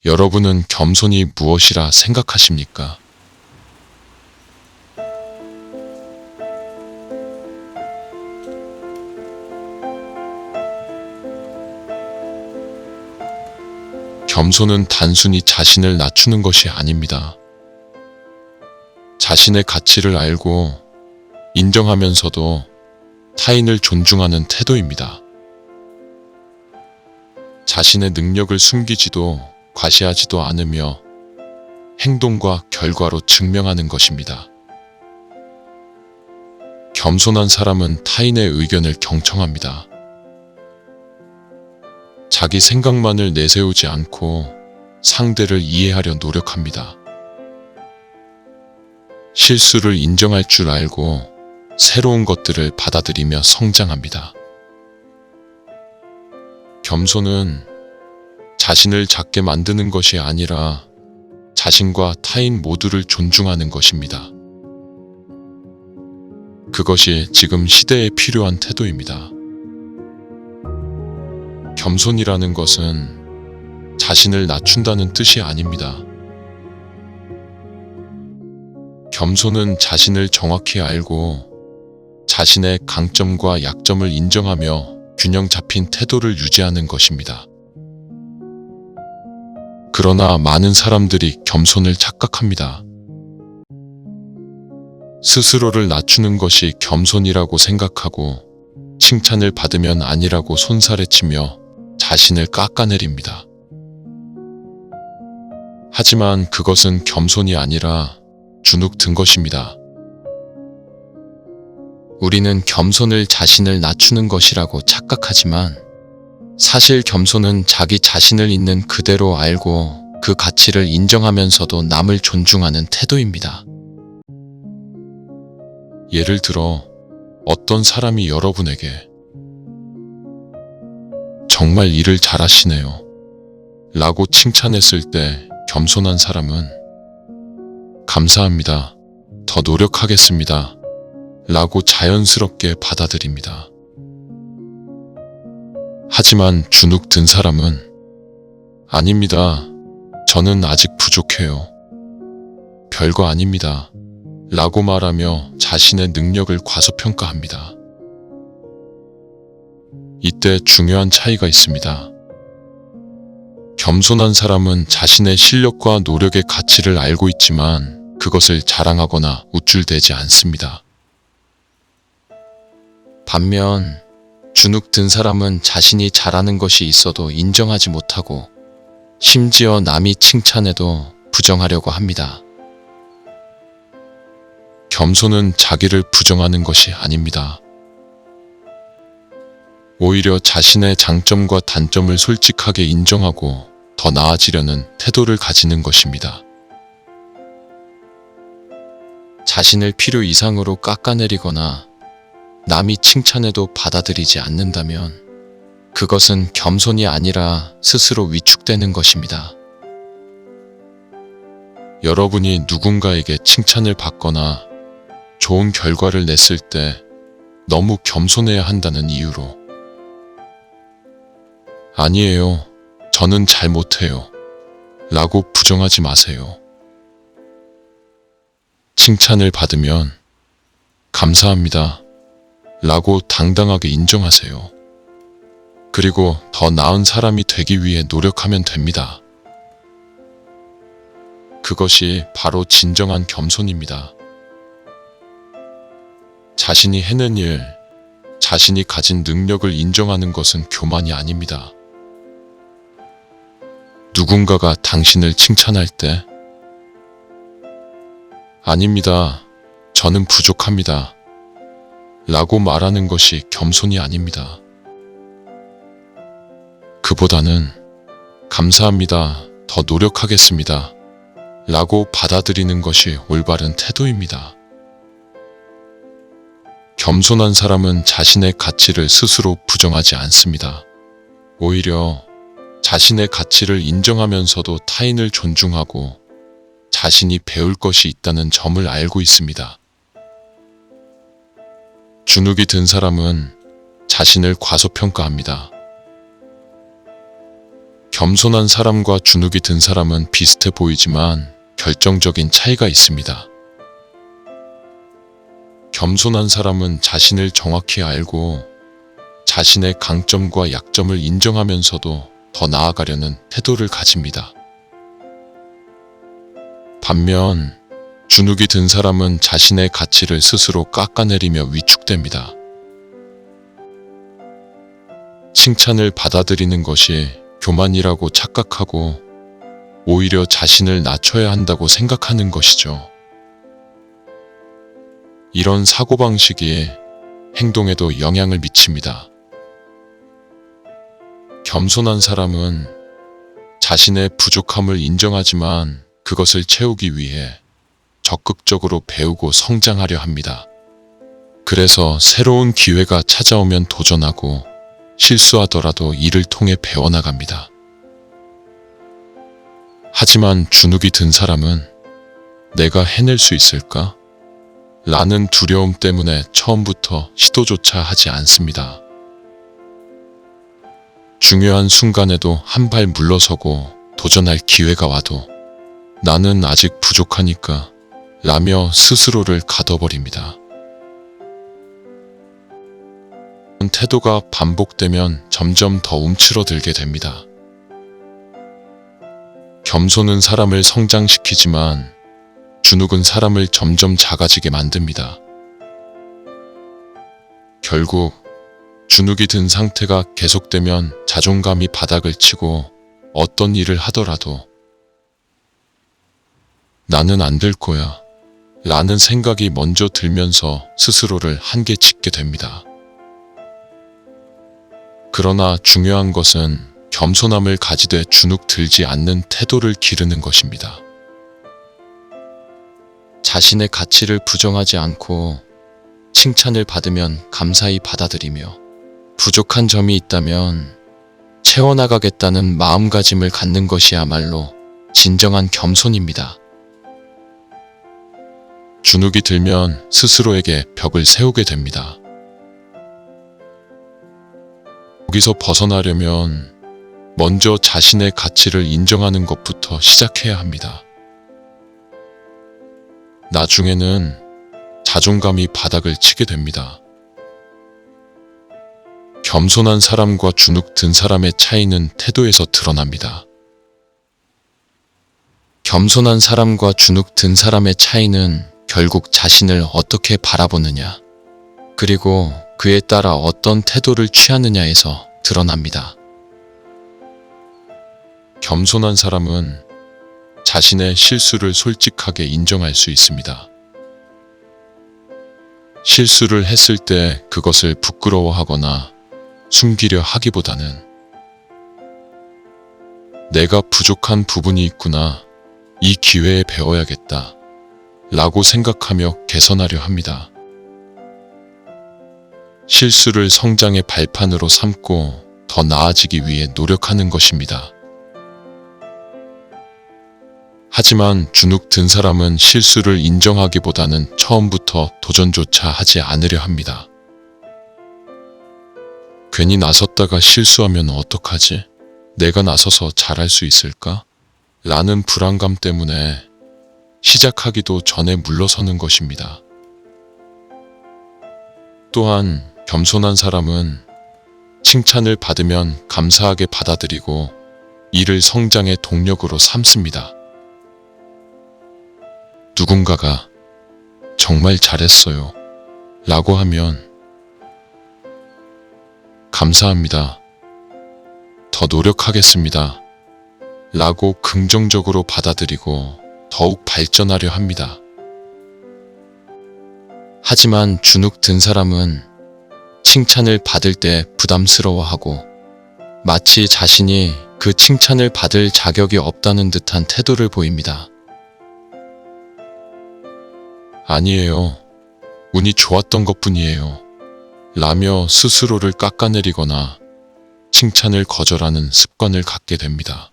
여러분은 겸손이 무엇이라 생각하십니까? 겸손은 단순히 자신을 낮추는 것이 아닙니다. 자신의 가치를 알고 인정하면서도 타인을 존중하는 태도입니다. 자신의 능력을 숨기지도 과시하지도 않으며 행동과 결과로 증명하는 것입니다. 겸손한 사람은 타인의 의견을 경청합니다. 자기 생각만을 내세우지 않고 상대를 이해하려 노력합니다. 실수를 인정할 줄 알고 새로운 것들을 받아들이며 성장합니다. 겸손은 자신을 작게 만드는 것이 아니라 자신과 타인 모두를 존중하는 것입니다. 그것이 지금 시대에 필요한 태도입니다. 겸손이라는 것은 자신을 낮춘다는 뜻이 아닙니다. 겸손은 자신을 정확히 알고 자신의 강점과 약점을 인정하며 균형 잡힌 태도를 유지하는 것입니다. 그러나 많은 사람들이 겸손을 착각합니다. 스스로를 낮추는 것이 겸손이라고 생각하고 칭찬을 받으면 아니라고 손살에치며 자신을 깎아내립니다. 하지만 그것은 겸손이 아니라 주눅 든 것입니다. 우리는 겸손을 자신을 낮추는 것이라고 착각하지만 사실 겸손은 자기 자신을 있는 그대로 알고 그 가치를 인정하면서도 남을 존중하는 태도입니다. 예를 들어 어떤 사람이 여러분에게 정말 일을 잘하시네요 라고 칭찬했을 때 겸손한 사람은 감사합니다. 더 노력하겠습니다. 라고 자연스럽게 받아들입니다. 하지만 주눅 든 사람은 아닙니다. 저는 아직 부족해요. 별거 아닙니다. 라고 말하며 자신의 능력을 과소평가합니다. 이때 중요한 차이가 있습니다. 겸손한 사람은 자신의 실력과 노력의 가치를 알고 있지만 그것을 자랑하거나 우쭐대지 않습니다. 반면 주눅 든 사람은 자신이 잘하는 것이 있어도 인정하지 못하고 심지어 남이 칭찬해도 부정하려고 합니다. 겸손은 자기를 부정하는 것이 아닙니다. 오히려 자신의 장점과 단점을 솔직하게 인정하고 더 나아지려는 태도를 가지는 것입니다. 자신을 필요 이상으로 깎아내리거나 남이 칭찬해도 받아들이지 않는다면 그것은 겸손이 아니라 스스로 위축되는 것입니다. 여러분이 누군가에게 칭찬을 받거나 좋은 결과를 냈을 때 너무 겸손해야 한다는 이유로 아니에요. 저는 잘 못해요. 라고 부정하지 마세요. 칭찬을 받으면 감사합니다. 라고 당당하게 인정하세요. 그리고 더 나은 사람이 되기 위해 노력하면 됩니다. 그것이 바로 진정한 겸손입니다. 자신이 해낸 일, 자신이 가진 능력을 인정하는 것은 교만이 아닙니다. 누군가가 당신을 칭찬할 때 아닙니다. 저는 부족합니다. 라고 말하는 것이 겸손이 아닙니다. 그보다는 감사합니다. 더 노력하겠습니다. 라고 받아들이는 것이 올바른 태도입니다. 겸손한 사람은 자신의 가치를 스스로 부정하지 않습니다. 오히려 자신의 가치를 인정하면서도 타인을 존중하고 자신이 배울 것이 있다는 점을 알고 있습니다. 주눅이 든 사람은 자신을 과소평가합니다. 겸손한 사람과 주눅이 든 사람은 비슷해 보이지만 결정적인 차이가 있습니다. 겸손한 사람은 자신을 정확히 알고 자신의 강점과 약점을 인정하면서도 더 나아가려는 태도를 가집니다. 반면 주눅이 든 사람은 자신의 가치를 스스로 깎아내리며 위축됩니다. 칭찬을 받아들이는 것이 교만이라고 착각하고 오히려 자신을 낮춰야 한다고 생각하는 것이죠. 이런 사고방식이 행동에도 영향을 미칩니다. 겸손한 사람은 자신의 부족함을 인정하지만 그것을 채우기 위해 적극적으로 배우고 성장하려 합니다. 그래서 새로운 기회가 찾아오면 도전하고 실수하더라도 이를 통해 배워나갑니다. 하지만 주눅이 든 사람은 내가 해낼 수 있을까? 라는 두려움 때문에 처음부터 시도조차 하지 않습니다. 중요한 순간에도 한 발 물러서고 도전할 기회가 와도 나는 아직 부족하니까 라며 스스로를 가둬버립니다. 태도가 반복되면 점점 더 움츠러들게 됩니다. 겸손은 사람을 성장시키지만 주눅은 사람을 점점 작아지게 만듭니다. 결국 주눅이 든 상태가 계속되면 자존감이 바닥을 치고 어떤 일을 하더라도 나는 안 될 거야 라는 생각이 먼저 들면서 스스로를 한계 짓게 됩니다. 그러나 중요한 것은 겸손함을 가지되 주눅 들지 않는 태도를 기르는 것입니다. 자신의 가치를 부정하지 않고 칭찬을 받으면 감사히 받아들이며 부족한 점이 있다면 채워나가겠다는 마음가짐을 갖는 것이야말로 진정한 겸손입니다. 주눅이 들면 스스로에게 벽을 세우게 됩니다. 여기서 벗어나려면 먼저 자신의 가치를 인정하는 것부터 시작해야 합니다. 나중에는 자존감이 바닥을 치게 됩니다. 겸손한 사람과 주눅 든 사람의 차이는 태도에서 드러납니다. 겸손한 사람과 주눅 든 사람의 차이는 결국 자신을 어떻게 바라보느냐, 그리고 그에 따라 어떤 태도를 취하느냐에서 드러납니다. 겸손한 사람은 자신의 실수를 솔직하게 인정할 수 있습니다. 실수를 했을 때 그것을 부끄러워하거나 숨기려 하기보다는 내가 부족한 부분이 있구나, 이 기회에 배워야겠다 라고 생각하며 개선하려 합니다. 실수를 성장의 발판으로 삼고 더 나아지기 위해 노력하는 것입니다. 하지만 주눅 든 사람은 실수를 인정하기보다는 처음부터 도전조차 하지 않으려 합니다. 괜히 나섰다가 실수하면 어떡하지? 내가 나서서 잘할 수 있을까? 라는 불안감 때문에 시작하기도 전에 물러서는 것입니다. 또한 겸손한 사람은 칭찬을 받으면 감사하게 받아들이고 이를 성장의 동력으로 삼습니다. 누군가가 정말 잘했어요 라고 하면 감사합니다. 더 노력하겠습니다 라고 긍정적으로 받아들이고 더욱 발전하려 합니다. 하지만 주눅 든 사람은 칭찬을 받을 때 부담스러워하고 마치 자신이 그 칭찬을 받을 자격이 없다는 듯한 태도를 보입니다. 아니에요. 운이 좋았던 것뿐이에요. 라며 스스로를 깎아내리거나 칭찬을 거절하는 습관을 갖게 됩니다.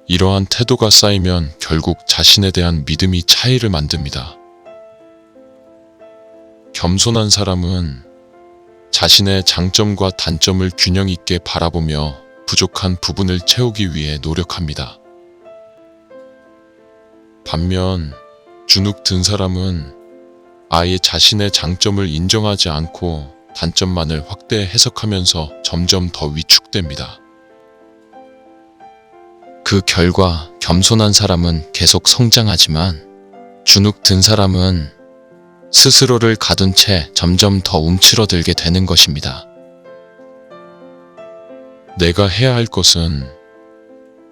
이러한 태도가 쌓이면 결국 자신에 대한 믿음이 차이를 만듭니다. 겸손한 사람은 자신의 장점과 단점을 균형 있게 바라보며 부족한 부분을 채우기 위해 노력합니다. 반면 주눅 든 사람은 아예 자신의 장점을 인정하지 않고 단점만을 확대 해석하면서 점점 더 위축됩니다. 그 결과 겸손한 사람은 계속 성장하지만 주눅 든 사람은 스스로를 가둔 채 점점 더 움츠러들게 되는 것입니다. 내가 해야 할 것은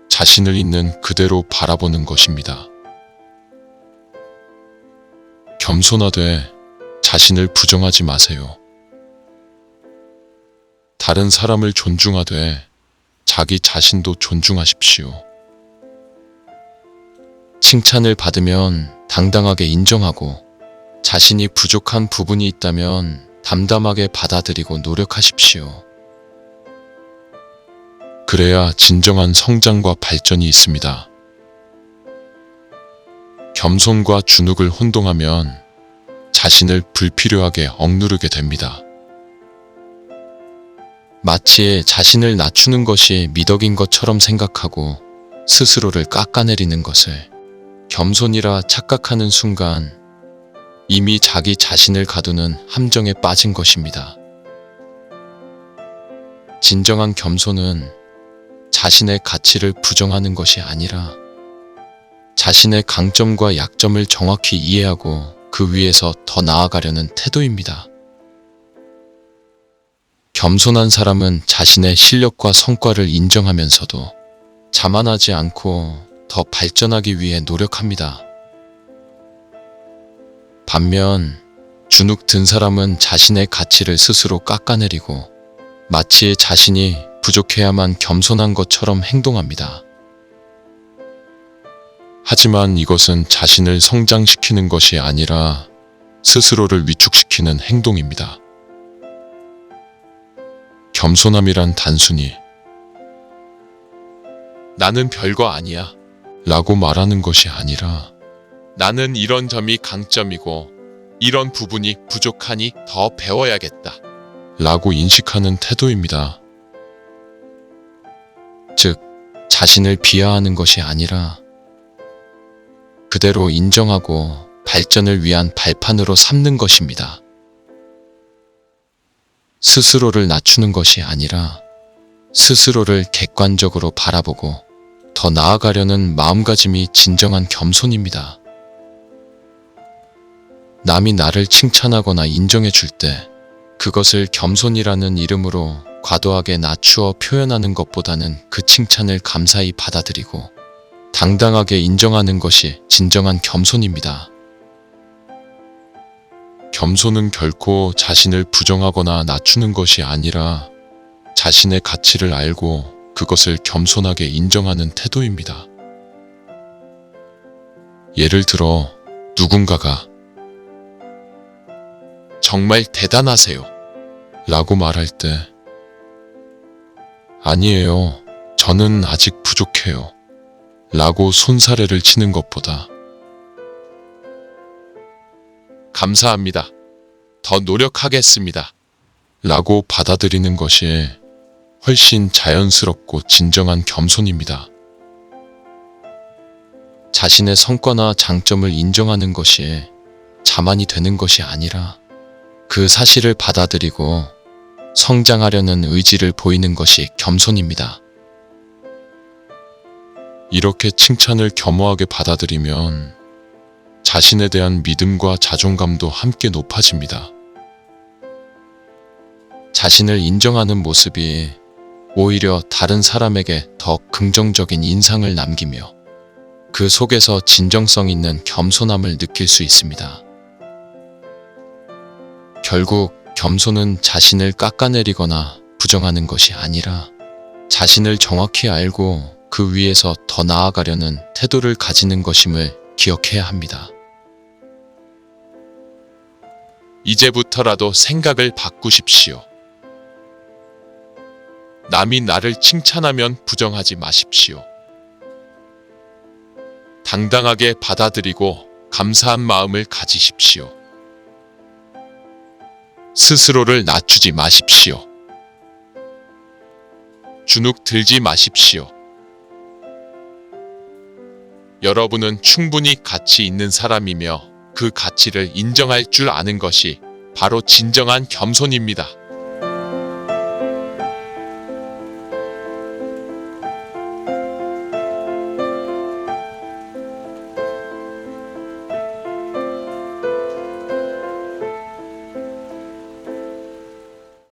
자신을 있는 그대로 바라보는 것입니다. 겸손하되 자신을 부정하지 마세요. 다른 사람을 존중하되 자기 자신도 존중하십시오. 칭찬을 받으면 당당하게 인정하고 자신이 부족한 부분이 있다면 담담하게 받아들이고 노력하십시오. 그래야 진정한 성장과 발전이 있습니다. 겸손과 주눅을 혼동하면 자신을 불필요하게 억누르게 됩니다. 마치 자신을 낮추는 것이 미덕인 것처럼 생각하고 스스로를 깎아내리는 것을 겸손이라 착각하는 순간 이미 자기 자신을 가두는 함정에 빠진 것입니다. 진정한 겸손은 자신의 가치를 부정하는 것이 아니라 자신의 강점과 약점을 정확히 이해하고 그 위에서 더 나아가려는 태도입니다. 겸손한 사람은 자신의 실력과 성과를 인정하면서도 자만하지 않고 더 발전하기 위해 노력합니다. 반면 주눅 든 사람은 자신의 가치를 스스로 깎아내리고 마치 자신이 부족해야만 겸손한 것처럼 행동합니다. 하지만 이것은 자신을 성장시키는 것이 아니라 스스로를 위축시키는 행동입니다. 겸손함이란 단순히 나는 별거 아니야 라고 말하는 것이 아니라 나는 이런 점이 강점이고 이런 부분이 부족하니 더 배워야겠다 라고 인식하는 태도입니다. 즉, 자신을 비하하는 것이 아니라 그대로 인정하고 발전을 위한 발판으로 삼는 것입니다. 스스로를 낮추는 것이 아니라 스스로를 객관적으로 바라보고 더 나아가려는 마음가짐이 진정한 겸손입니다. 남이 나를 칭찬하거나 인정해 줄 때 그것을 겸손이라는 이름으로 과도하게 낮추어 표현하는 것보다는 그 칭찬을 감사히 받아들이고 당당하게 인정하는 것이 진정한 겸손입니다. 겸손은 결코 자신을 부정하거나 낮추는 것이 아니라 자신의 가치를 알고 그것을 겸손하게 인정하는 태도입니다. 예를 들어 누군가가 정말 대단하세요 라고 말할 때 아니에요, 저는 아직 부족해요 라고 손사래를 치는 것보다 감사합니다, 더 노력하겠습니다 라고 받아들이는 것이 훨씬 자연스럽고 진정한 겸손입니다. 자신의 성과나 장점을 인정하는 것이 자만이 되는 것이 아니라 그 사실을 받아들이고 성장하려는 의지를 보이는 것이 겸손입니다. 이렇게 칭찬을 겸허하게 받아들이면 자신에 대한 믿음과 자존감도 함께 높아집니다. 자신을 인정하는 모습이 오히려 다른 사람에게 더 긍정적인 인상을 남기며 그 속에서 진정성 있는 겸손함을 느낄 수 있습니다. 결국 겸손은 자신을 깎아내리거나 부정하는 것이 아니라 자신을 정확히 알고 그 위에서 더 나아가려는 태도를 가지는 것임을 기억해야 합니다. 이제부터라도 생각을 바꾸십시오. 남이 나를 칭찬하면 부정하지 마십시오. 당당하게 받아들이고 감사한 마음을 가지십시오. 스스로를 낮추지 마십시오. 주눅 들지 마십시오. 여러분은 충분히 가치 있는 사람이며 그 가치를 인정할 줄 아는 것이 바로 진정한 겸손입니다.